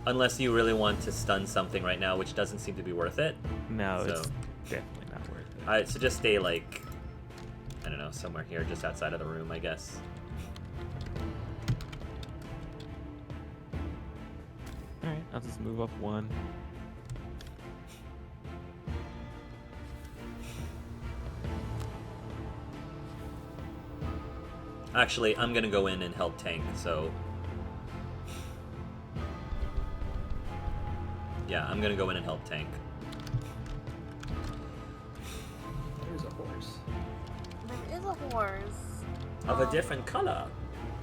Unless you really want to stun something right now, which doesn't seem to be worth it. No, So- it's definitely not worth it. I suggest stay, like, I don't know, somewhere here, just outside of the room, I guess. Alright, I'll just move up one. Actually, I'm gonna go in and help tank, so... Yeah, I'm gonna go in and help tank. There's a horse. There is a horse. Of a different color.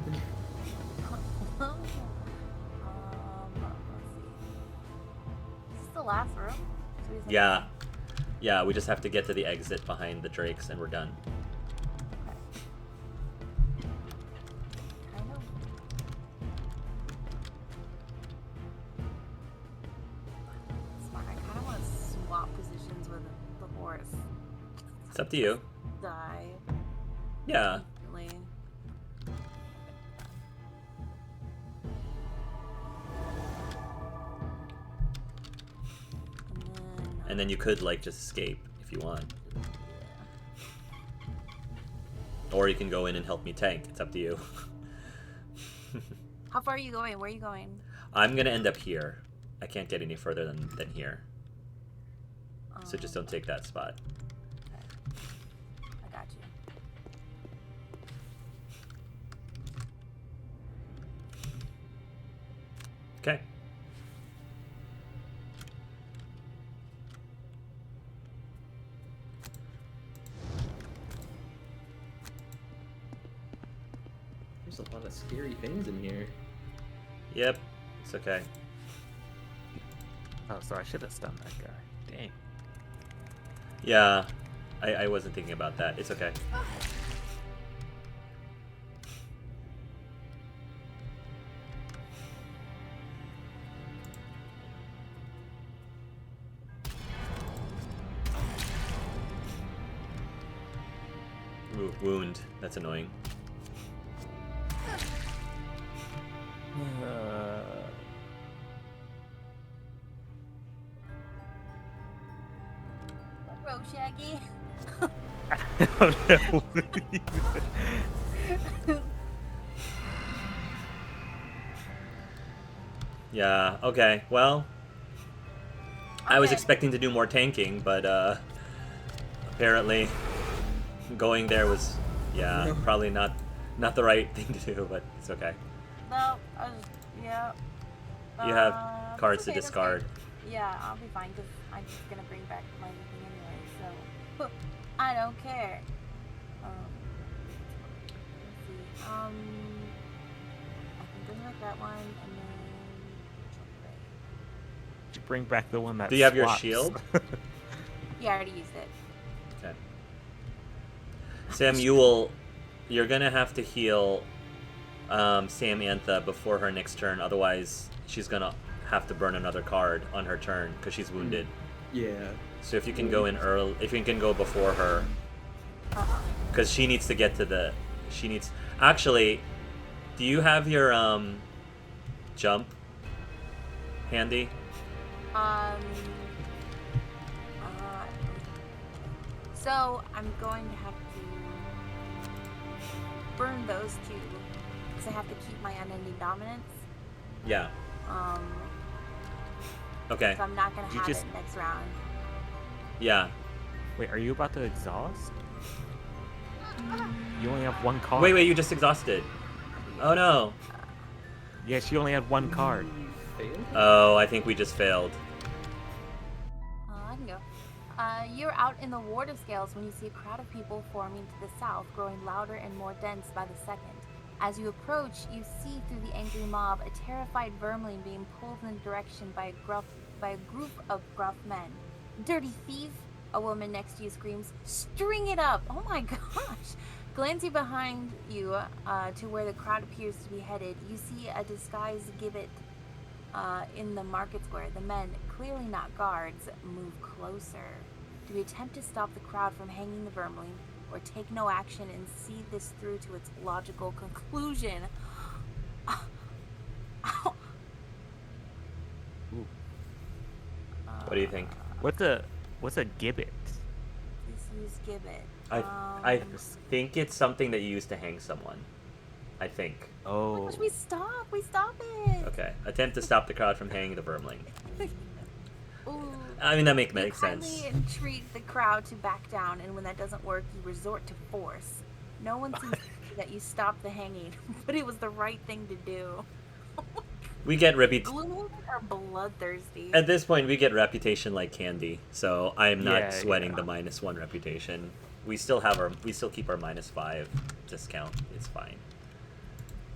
Let's see. Is this the last room? So he's like- Yeah. Yeah, we just have to get to the exit behind the drakes and we're done. Kind of. Smart. I kind of want to swap positions with the horse. It's up to you. Die. Yeah. Really. And then you could, like, just escape if you want. Or you can go in and help me tank. It's up to you. How far are you going? Where are you going? I'm gonna end up here. I can't get any further than here. So just don't take that spot. I got you. Okay. There's a lot of scary things in here. Yep. It's okay. Oh, so I should have stunned that guy. Dang. Yeah. I wasn't thinking about that. It's okay. Ooh, wound. That's annoying. Bro, Shaggy. Oh, no. Yeah, okay. Well, I was Okay. expecting to do more tanking, but apparently going there was, yeah, probably not the right thing to do, but it's okay. No, yeah. You have That's cards okay, to that's discard. okay. Yeah, I'll be fine because I'm just gonna bring back my thing anyway, so I don't care. Let's see. I can bring back that one and then. You bring back the one that Do you have your swaps. shield? Yeah, I already used it. Okay. Sam, you're gonna have to heal Samantha before her next turn, otherwise she's gonna have to burn another card on her turn because she's wounded. Yeah. So if you can go in early, if you can go before her, because she needs to get to the, actually, do you have your jump handy? So I'm going to have to burn those two because I have to keep my unending dominance. Yeah. Okay. So I'm not gonna You have just- it next round. Yeah. Wait, are you about to exhaust? You only have one card. Wait, you just exhausted. Oh no. Yeah, she only had one card. Failed? Oh, I think we just failed. I can go. You're out in the water scales when you see a crowd of people forming to the south, growing louder and more dense by the second. As you approach, you see through the angry mob a terrified vermling being pulled in the direction by a group of gruff men. Dirty thief! A woman next to you screams, "String it up!" Oh my gosh! Glancing behind you to where the crowd appears to be headed, you see a disguised gibbet in the market square. The men, clearly not guards, move closer. Do we attempt to stop the crowd from hanging the vermling, or take no action and see this through to its logical conclusion? What do you think? What's a gibbet? Just use gibbet. I think it's something that you use to hang someone. I think. Oh. Gosh, we stop it. Okay. Attempt to stop the crowd from hanging the vermling. Ooh. I mean, that makes You sense. kindly entreat the crowd to back down, and when that doesn't work, you resort to force. No one seems to see that you stopped the hanging, but it was the right thing to do. We get Gloomhaven are bloodthirsty. At this point, we get reputation like candy, so I am not Yeah, sweating yeah. the -1 reputation. We still keep our -5 discount. It's fine.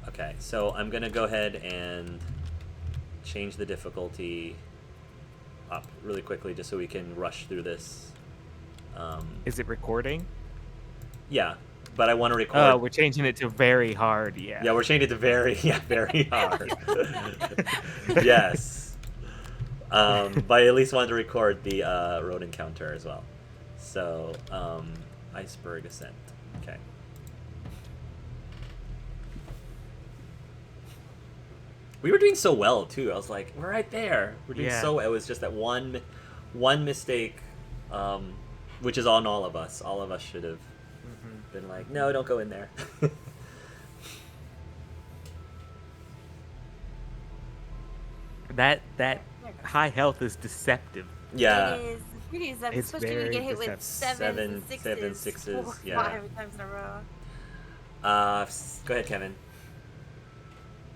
Okay, so I'm gonna go ahead and change the difficulty up really quickly, just so we can rush through this. Is it recording? Yeah, but I want to record. Oh, we're changing it to very hard. Yeah. Yeah, we're changing it to very hard. Yes. But I at least wanted to record the road encounter as well. So, Icecrag Ascent. Okay. We were doing so well too. I was like, we're right there. We're doing Yeah. so well. It was just that one mistake, which is on all of us. All of us should have been like, no, don't go in there. That high health is deceptive. Yeah. It is pretty deceptive, It's especially when you very get hit with deceptive. seven Seven sixes, 4, yeah. 5 times in a row. Go ahead, Kevin.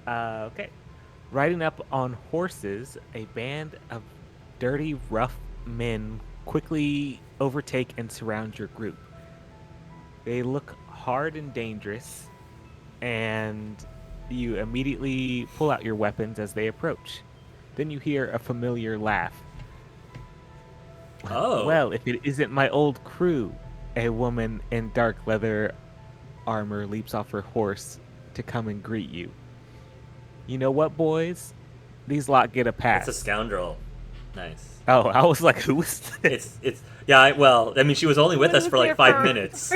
Okay. Riding up on horses, a band of dirty, rough men quickly overtake and surround your group. They look hard and dangerous, and you immediately pull out your weapons as they approach. Then you hear a familiar laugh. Oh. Well, if it isn't my old crew, a woman in dark leather armor leaps off her horse to come and greet you. You know what, boys? These lot get a pass. It's a scoundrel. Nice. Oh, I was like, who is this? It's yeah. I mean, she was only with us for like Here 5 for- minutes.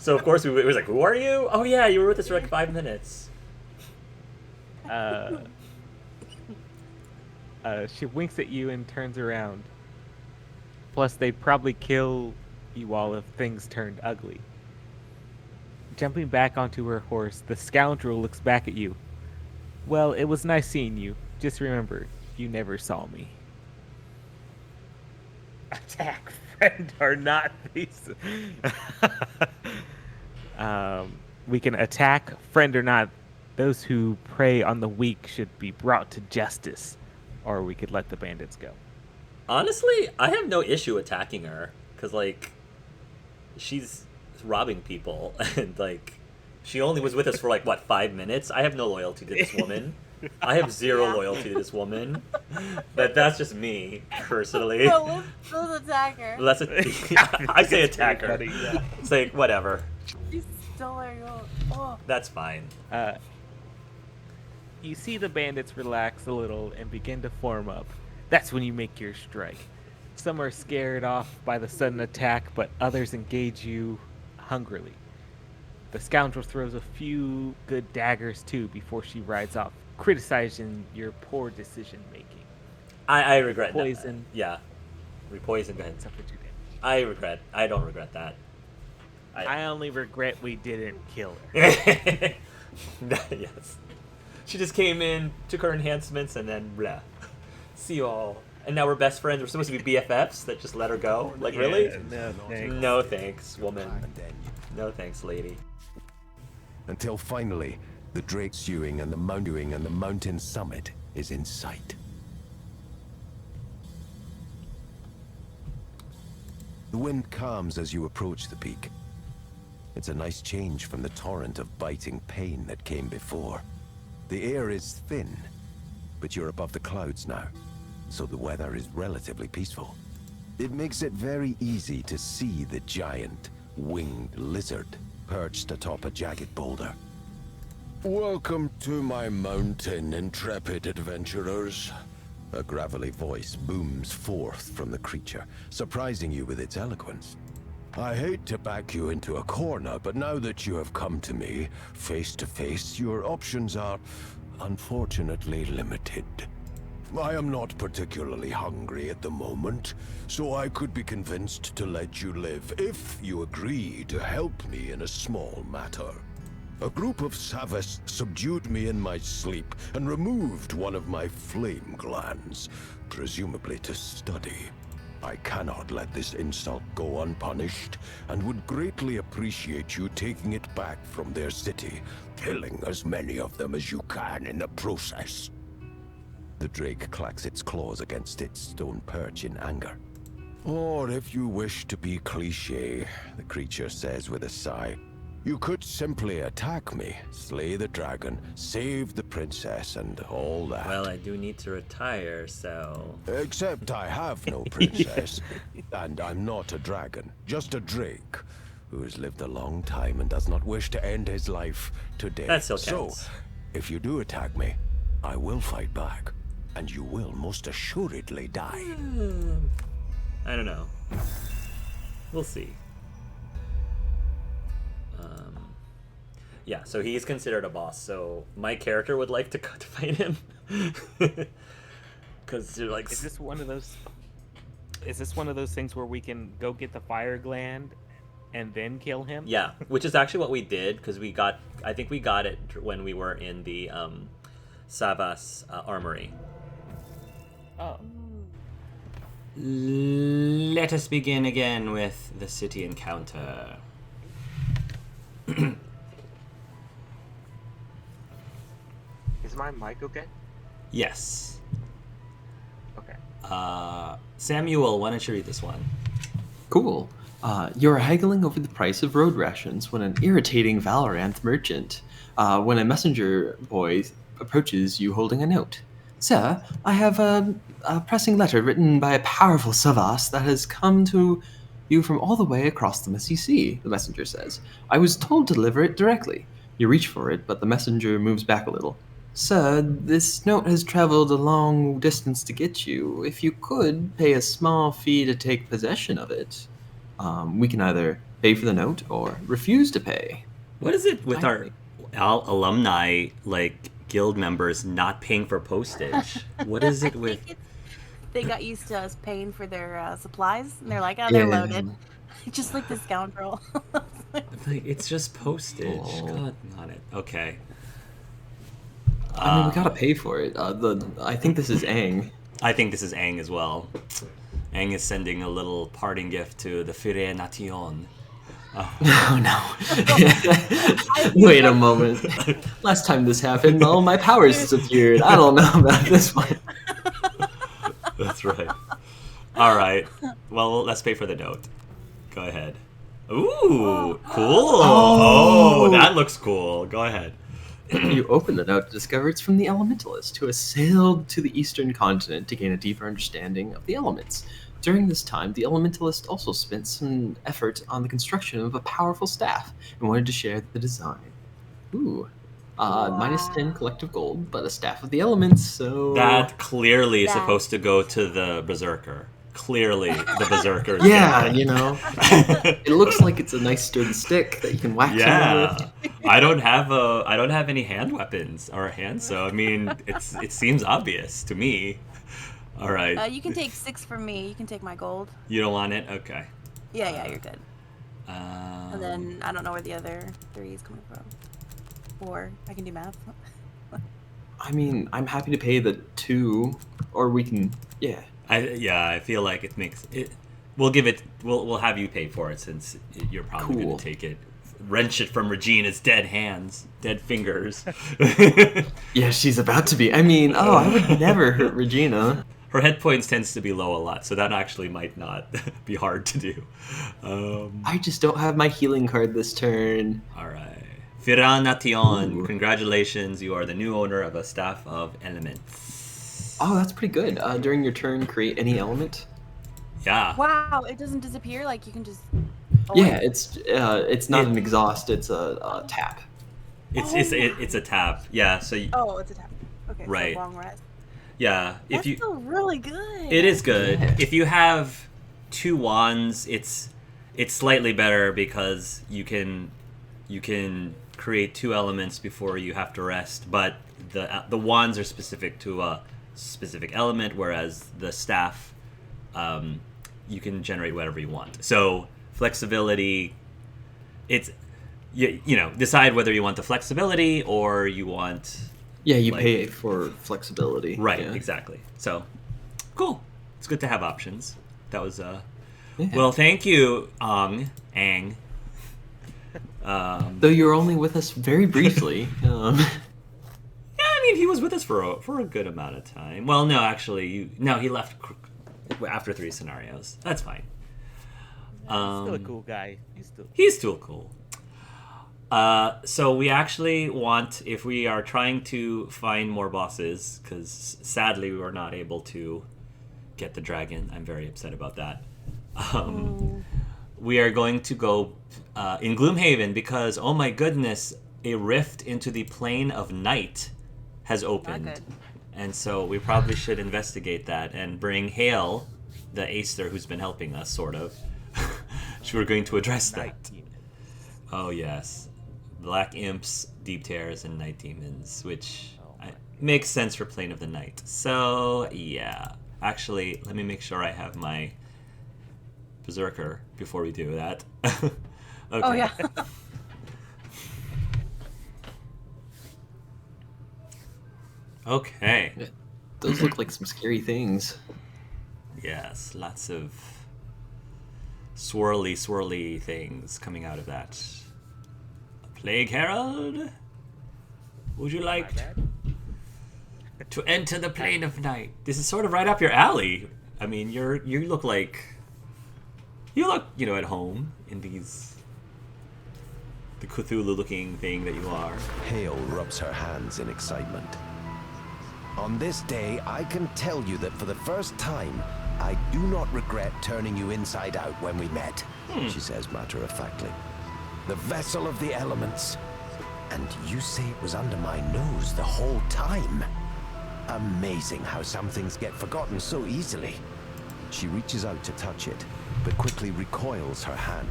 So of course we was like, who are you? Oh yeah, you were with us for like 5 minutes. She winks at you and turns around. Plus, they'd probably kill you all if things turned ugly. Jumping back onto her horse, the scoundrel looks back at you. Well, it was nice seeing you. Just remember, you never saw me. Attack, friend or not. These. We can attack, friend or not. Those who prey on the weak should be brought to justice, or we could let the bandits go. Honestly, I have no issue attacking her because like she's robbing people and like she only was with us for like what 5 minutes. I have no loyalty to this woman. I have zero Yeah. loyalty to this woman. That's just me personally. So let's attack her. That's I say attack her. Funny, yeah. It's like whatever. You stole her gold. Oh. That's fine. You see the bandits relax a little and begin to form up. That's when you make your strike. Some are scared off by the sudden attack, but others engage you hungrily. The scoundrel throws a few good daggers too before she rides off, criticizing your poor decision making. I regret that. Poison. Yeah. Poison, go ahead. Suffered your damage. I don't regret that. I only regret we didn't kill her. Yes. She just came in, took her enhancements, and then blah. See you all. And now we're best friends. We're supposed to be BFFs that just let her go? Like, really? No, thanks. No thanks, woman. No thanks, lady. Until finally, the Drake Sewing and the mountain summit is in sight. The wind calms as you approach the peak. It's a nice change from the torrent of biting pain that came before. The air is thin, but you're above the clouds now, so the weather is relatively peaceful. It makes it very easy to see the giant, winged lizard perched atop a jagged boulder. Welcome to my mountain, intrepid adventurers. A gravelly voice booms forth from the creature, surprising you with its eloquence. I hate to back you into a corner, but now that you have come to me, face to face, your options are unfortunately limited. I am not particularly hungry at the moment, so I could be convinced to let you live if you agree to help me in a small matter. A group of Savas subdued me in my sleep and removed one of my flame glands, presumably to study. I cannot let this insult go unpunished, and would greatly appreciate you taking it back from their city, killing as many of them as you can in the process. The drake clacks its claws against its stone perch in anger. Or if you wish to be cliché, the creature says with a sigh, you could simply attack me, slay the dragon, save the princess, and all that. Well, I do need to retire, so... Except I have no princess, and I'm not a dragon, just a drake, who has lived a long time and does not wish to end his life today. That still counts. So, if you do attack me, I will fight back, and you will most assuredly die. I don't know. We'll see. Yeah, so he's considered a boss, so my character would like to fight him. Because you're like... Is this one of those things where we can go get the fire gland and then kill him? Yeah, which is actually what we did, because I think we got it when we were in the Savas armory. Oh. Let us begin again with the city encounter. Is my mic okay? Yes. Okay. Samuel, why don't you read this one? Cool. You're haggling over the price of road rations when an irritating Valorant merchant, when a messenger boy approaches you holding a note. Sir, I have a pressing letter written by a powerful Savas that has come to you from all the way across the Missy Sea, the messenger says. I was told to deliver it directly. You reach for it, but the messenger moves back a little. Sir, this note has traveled a long distance to get you. If you could pay a small fee to take possession of it, we can either pay for the note or refuse to pay. What is it with our alumni, like, guild members not paying for postage? What is it with... They got used to us paying for their supplies, and they're like, oh, they're loaded. Just like the scoundrel. Like, it's just postage. Oh. God on it. Okay. I mean, we gotta pay for it. I think this is Aang. I think this is Aang as well. Aang is sending a little parting gift to the Fire Nation. Oh no. Wait a moment. Last time this happened, all my powers disappeared. I don't know about this one. That's right. All right. Well, let's pay for the note. Go ahead. Ooh, cool. Oh, that looks cool. Go ahead. You open the note to discover it's from the Elementalist, who has sailed to the eastern continent to gain a deeper understanding of the elements. During this time, the Elementalist also spent some effort on the construction of a powerful staff and wanted to share the design. Ooh. Minus 10 collective gold, but a staff of the elements, so... That clearly is supposed to go to the Berserker. Clearly, the Berserker. Yeah, you know. It looks like it's a nice sturdy stick that you can whack someone with. I don't have any hand weapons or hands, so I mean, it seems obvious to me. All right. You can take 6 from me. You can take my gold. You don't want it? Okay. Yeah, you're good. And then I don't know where the other 3 is coming from. Or I can do math. I mean, I'm happy to pay the 2, or we can, yeah. I feel like it makes it. We'll have you pay for it since you're probably going to take it. Wrench it from Regina's dead hands, dead fingers. Yeah, she's about to be. I mean, I would never hurt Regina. Her hit points tends to be low a lot, so that actually might not be hard to do. I just don't have my healing card this turn. All right. Fire Nation, congratulations. You are the new owner of a Staff of Elements. Oh, that's pretty good. During your turn, create any element. Yeah. Wow, it doesn't disappear? Like, you can just... Yeah, it's not an exhaust, it's a tap. It's a tap. Yeah, so... it's a tap. Okay, right. So long rest. Yeah. That's still really good. It is good. Yeah. If you have 2 wands, it's slightly better because you can create 2 elements before you have to rest, but the wands are specific to a specific element, whereas the staff, you can generate whatever you want. So flexibility, it's you know, decide whether you want the flexibility or you want. Yeah, you like, pay for flexibility. Right, yeah. exactly. So cool. It's good to have options. That was Yeah. well, thank you, Ang. Though you were only with us very briefly. Yeah, I mean, he was with us for a good amount of time. Well, no, actually, he left after 3 scenarios. That's fine. He's still a cool guy. He's still cool. So we actually want, if we are trying to find more bosses, because sadly we were not able to get the dragon. I'm very upset about that. We are going to go in Gloomhaven because, oh my goodness, a rift into the plane of night has opened. Not good. And so we probably should investigate that and bring Hale, the Acer who's been helping us, sort of. So we're going to address that. Oh, yes. Black Imps, Deep Tears, and Night Demons, which makes sense for Plane of the Night. So, yeah. Actually, let me make sure I have my Berserker before we do that. Okay. Oh, yeah. Okay. Those look like some scary things. Yes, lots of swirly things coming out of that. Plague Herald, would you like to enter the plane of night? This is sort of right up your alley. I mean, you look, you know, at home in these, the Cthulhu-looking thing that you are. Hale rubs her hands in excitement. On this day, I can tell you that for the first time, I do not regret turning you inside out when we met, she says matter-of-factly. The vessel of the elements. And you say it was under my nose the whole time. Amazing how some things get forgotten so easily. She reaches out to touch it, but quickly recoils her hand.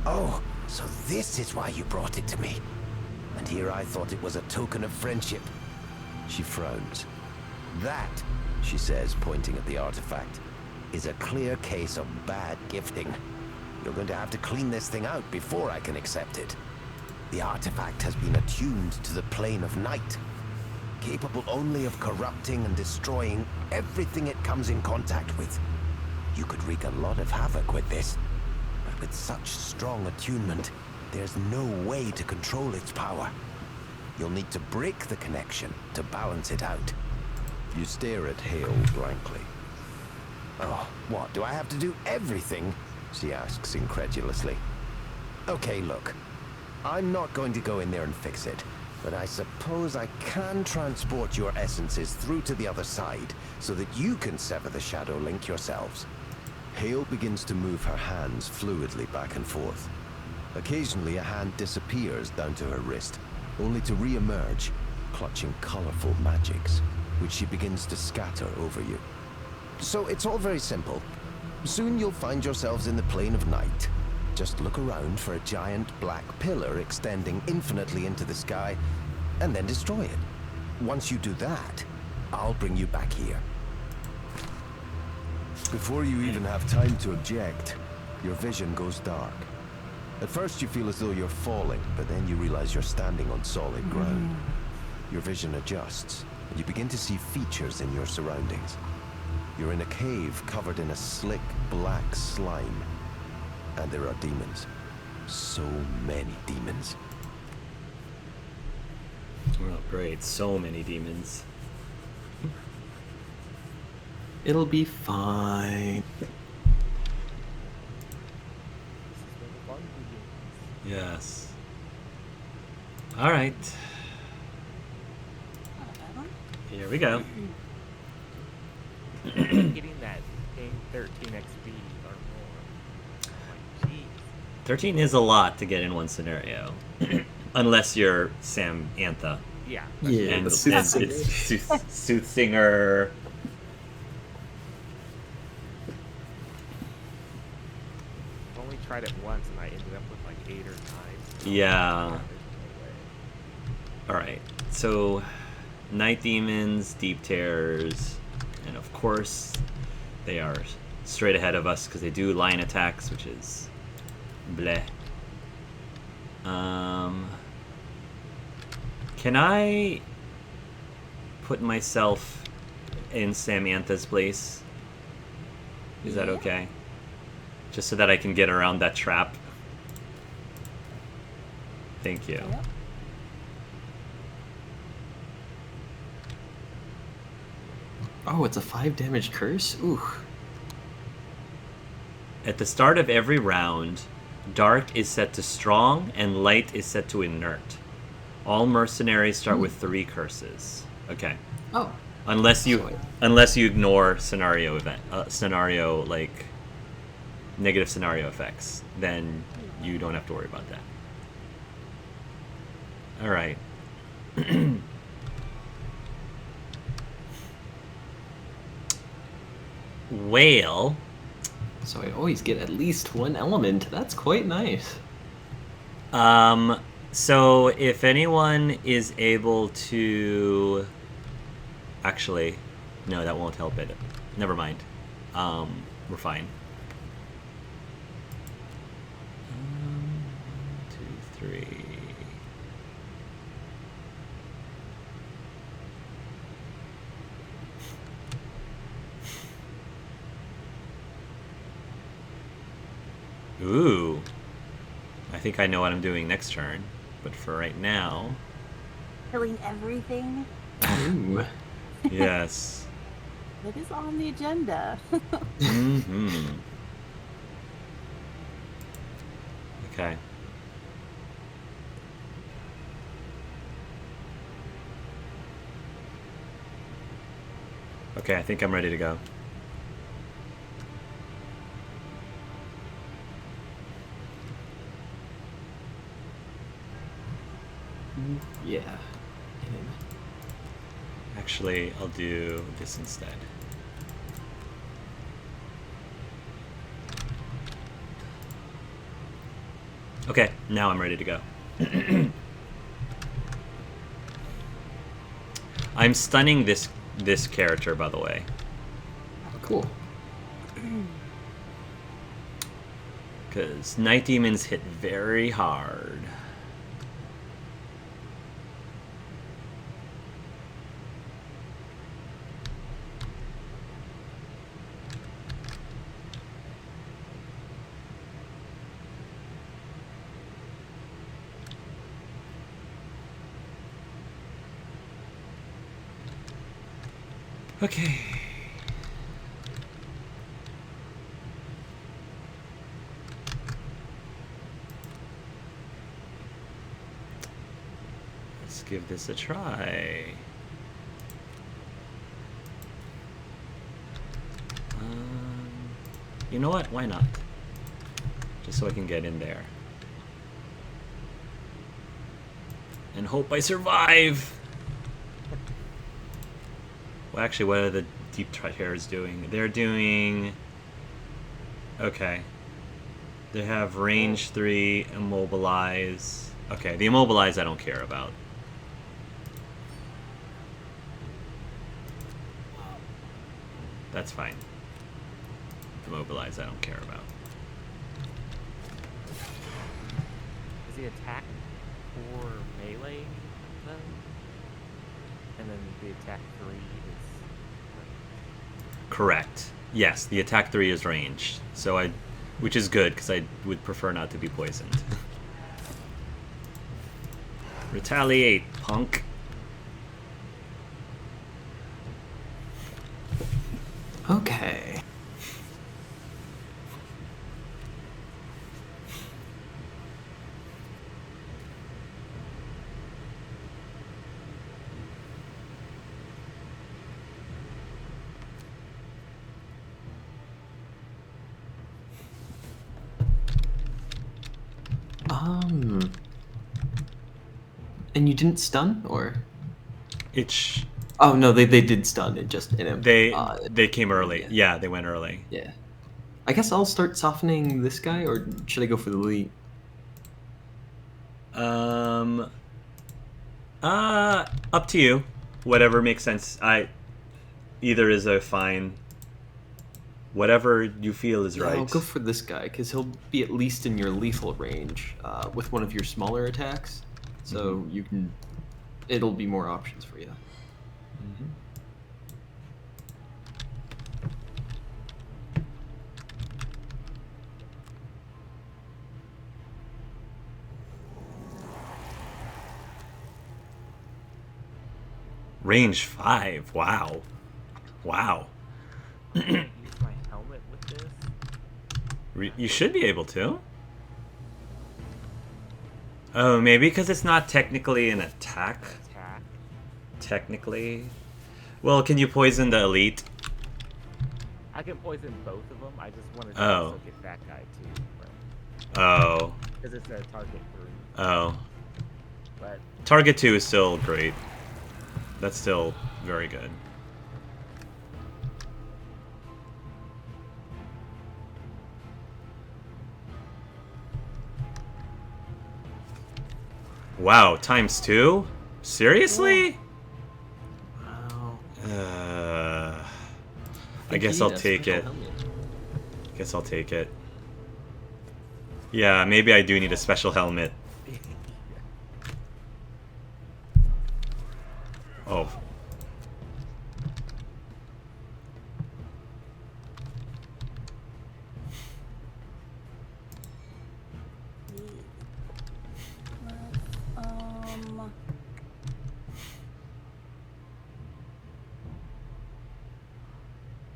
Oh, so this is why you brought it to me. And here I thought it was a token of friendship. She frowns. That, she says, pointing at the artifact, is a clear case of bad gifting. You're going to have to clean this thing out before I can accept it. The artifact has been attuned to the plane of night, capable only of corrupting and destroying everything it comes in contact with. You could wreak a lot of havoc with this, but with such strong attunement, there's no way to control its power. You'll need to break the connection to balance it out. You stare at Hale blankly. Oh, what, do I have to do everything? She asks incredulously. Okay, look. I'm not going to go in there and fix it, but I suppose I can transport your essences through to the other side so that you can sever the shadow link yourselves. Hale begins to move her hands fluidly back and forth. Occasionally, a hand disappears down to her wrist, only to re-emerge, clutching colorful magics, which she begins to scatter over you. So it's all very simple. Soon you'll find yourselves in the plane of night. Just look around for a giant black pillar extending infinitely into the sky, and then destroy it. Once you do that, I'll bring you back here. Before you even have time to object, your vision goes dark. At first you feel as though you're falling, but then you realize you're standing on solid ground. Your vision adjusts, and you begin to see features in your surroundings. You're in a cave covered in a slick black slime. And there are demons. So many demons. Oh, great. So many demons. It'll be fine. Yes. All right. Not a bad one. Here we go. Getting that ping 13 XP or more. Like, jeez. 13 is a lot to get in one scenario. Unless you're Sam Antha. Yeah. Yeah, And but it's Soothsayer. Soothsinger. I've only tried it once and I ended up with like 8 or 9. Yeah. There's no way. All right. So Night Demons, Deep Terrors, and of course, they are straight ahead of us because they do line attacks, which is bleh. Can I put myself in Samantha's place? Is that okay? Just so that I can get around that trap. Thank you. Yep. Oh, it's a 5 damage curse? Ooh. At the start of every round, dark is set to strong and light is set to inert. All mercenaries start with 3 curses. Okay. Oh. Unless you ignore scenario like negative scenario effects, then you don't have to worry about that. All right. Whale. So I always get at least 1 element. That's quite nice. So if anyone is able to... Actually, no, that won't help it. Never mind. We're fine. 1, 2, 3... Ooh. I think I know what I'm doing next turn. But for right now... Killing everything. Ooh. Yes. It is on the agenda. Mm-hmm. Okay. Okay, I think I'm ready to go. Yeah. Actually, I'll do this instead. Okay, now I'm ready to go. I'm stunning this character, by the way. Cool. Because Night Demons hit very hard. Okay. Let's give this a try. You know what? Why not? Just so I can get in there. And hope I survive! Well, actually, what are the Deep Terrors doing? They're doing... Okay. They have range 3, immobilize... Okay, the immobilize I don't care about. That's fine. Immobilize I don't care about. Is the attack for melee, though? And then the attack 3 is... Correct. Yes, the attack 3 is ranged. So which is good, because I would prefer not to be poisoned. Retaliate, punk. Okay. And you didn't stun, or? It's... Oh no, they did stun. It just They came early. yeah. Yeah, they went early. Yeah. I guess I'll start softening this guy, or should I go for the elite? Up to you. whatever makes sense. Either is a fine. Whatever you feel is Yeah, right. I'll go for this guy because he'll be at least in your lethal range with one of your smaller attacks. So you can. It'll be more options for you. Mhm. Range 5. Wow. Wow. Use my helmet with this. You should be able to. Oh, maybe because it's not technically an attack. Attack. Technically. Well, can you poison the elite? I can poison both of them. I just wanted to Oh. also get that guy too. Oh. Because it's a target group. Oh. But Target 2 is still great. That's still very good. Wow, ×2? Seriously? Wow. I guess I'll take it. Guess I'll take it. Yeah, maybe I do need a special helmet. Oh.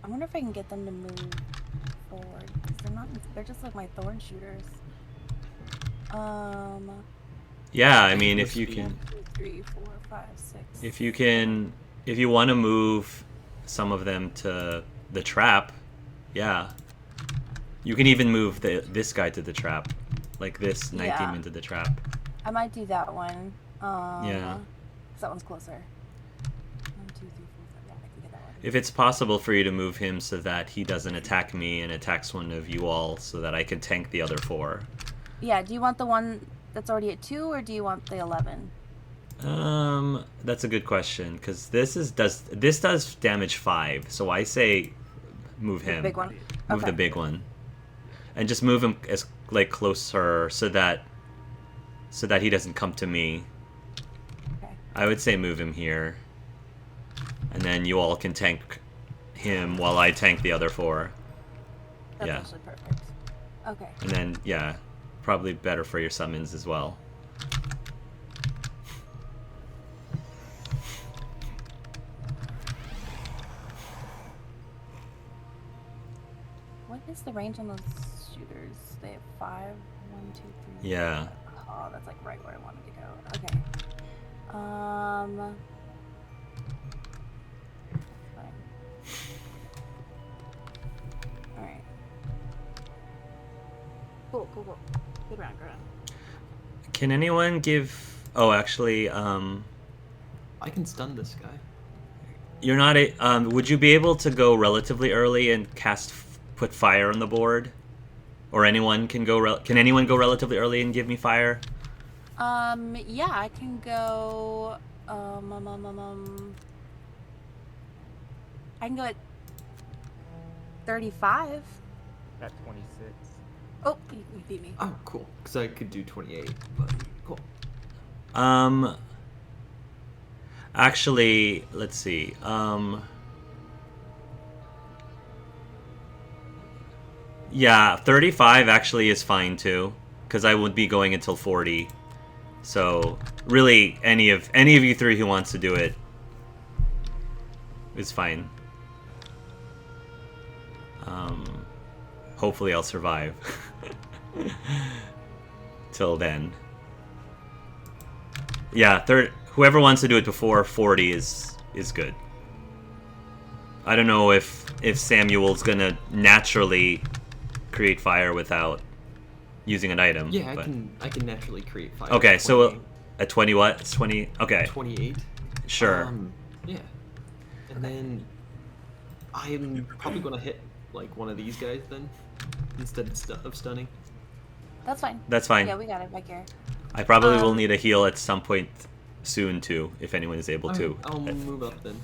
I wonder if I can get them to move forward. 'Cause they're not. They're just like my thorn shooters. Yeah, I mean, if you can... 2, 3, 4, 5, 6. If you want to move some of them to the trap, yeah. You can even move this guy to the trap. Like this night Yeah. demon to the trap. I might do that one. Yeah. 'Cause that one's closer. 1, 2, 3, 4, 5. Yeah, I can get that one. If it's possible for you to move him so that he doesn't attack me and attacks one of you all so that I can tank the other 4. Yeah. Do you want the one that's already at 2, or do you want the 11? That's a good question because this does damage 5, so I say move him. The big one. Move the Okay. big one, and just move him as like closer so that he doesn't come to me. Okay. I would say move him here, and then you all can tank him while I tank the other 4. That's Yeah. actually perfect. Okay. And then yeah, probably better for your summons as well. What is the range on those shooters? They have 5, 1, 2, 3. Yeah. Oh, that's like right where I wanted to go. Okay. Fine. All right. Cool. Good round. Can anyone give? Oh, actually, I can stun this guy. you're not a. Would you be able to go relatively early and put fire on the board, or anyone can go? Can anyone go relatively early and give me fire? Yeah, I can go. I can go at 35. at 26. Oh, you beat me. Oh, cool. Because I could do 28, but cool. Actually, let's see. Yeah, 35 actually is fine too, because I would be going until 40. So really, any of you 3 who wants to do it is fine. Hopefully, I'll survive till then. Yeah, whoever wants to do it before 40 is good. I don't know if Samuel's gonna naturally create fire without using an item. Yeah, but... I can naturally create fire. Okay, at so 28. at 20 what? 20. Okay, 28. sure. Yeah. And then I am probably going to hit like one of these guys then instead of stunning. That's fine. That's fine. Yeah, we got it back here. I probably will need a heal at some point soon too, if anyone is able to. I'll move up then.